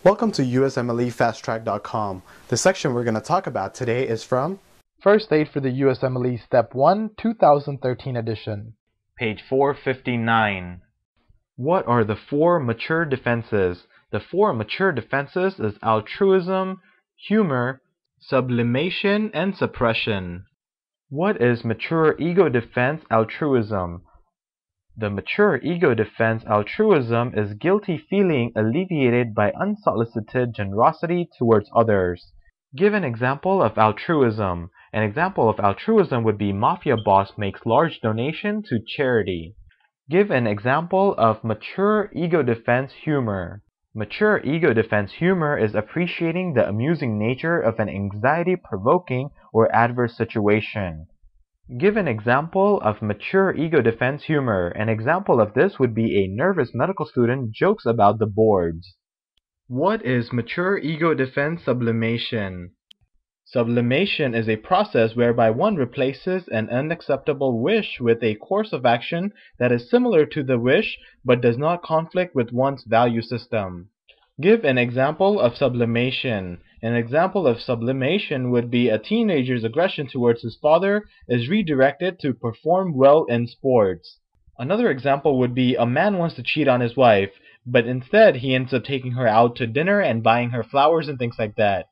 Welcome to USMLEFasttrack.com. The section we're going to talk about today is from First Aid for the USMLE Step 1, 2013 edition. Page 459. What are the four mature defenses? The four mature defenses is altruism, humor, sublimation, and suppression. What is mature ego defense altruism? The mature ego defense altruism is guilty feeling alleviated by unsolicited generosity towards others. Give an example of altruism. An example of altruism would be mafia boss makes large donation to charity. Give an example of mature ego defense humor. Mature ego defense humor is appreciating the amusing nature of an anxiety-provoking or adverse situation. Give an example of mature ego defense humor. An example of this would be a nervous medical student jokes about the boards. What is mature ego defense sublimation? Sublimation is a process whereby one replaces an unacceptable wish with a course of action that is similar to the wish but does not conflict with one's value system. Give an example of sublimation. An example of sublimation would be a teenager's aggression towards his father is redirected to perform well in sports. Another example would be a man wants to cheat on his wife, but instead he ends up taking her out to dinner and buying her flowers and things like that.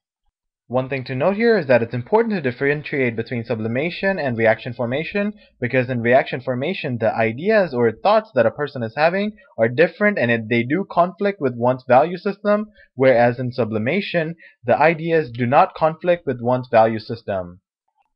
One thing to note here is that it's important to differentiate between sublimation and reaction formation, because in reaction formation the ideas or thoughts that a person is having are different and they do conflict with one's value system, whereas in sublimation the ideas do not conflict with one's value system.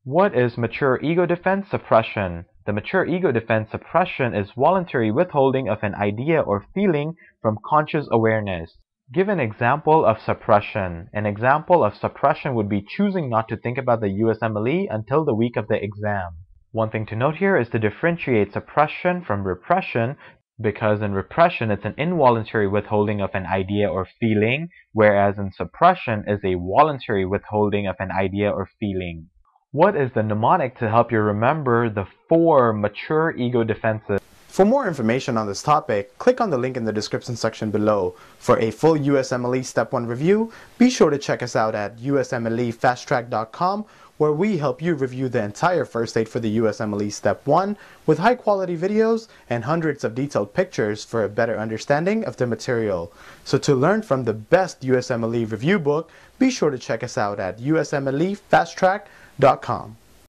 What is mature ego defense suppression? The mature ego defense suppression is voluntary withholding of an idea or feeling from conscious awareness. Give an example of suppression. An example of suppression would be choosing not to think about the USMLE until the week of the exam. One thing to note here is to differentiate suppression from repression, because in repression it's an involuntary withholding of an idea or feeling, whereas in suppression is a voluntary withholding of an idea or feeling. What is the mnemonic to help you remember the four mature ego defenses? For more information on this topic, click on the link in the description section below. For a full USMLE Step 1 review, be sure to check us out at USMLEFasttrack.com, where we help you review the entire first aid for the USMLE Step 1 with high quality videos and hundreds of detailed pictures for a better understanding of the material. So to learn from the best USMLE review book, be sure to check us out at USMLEFasttrack.com.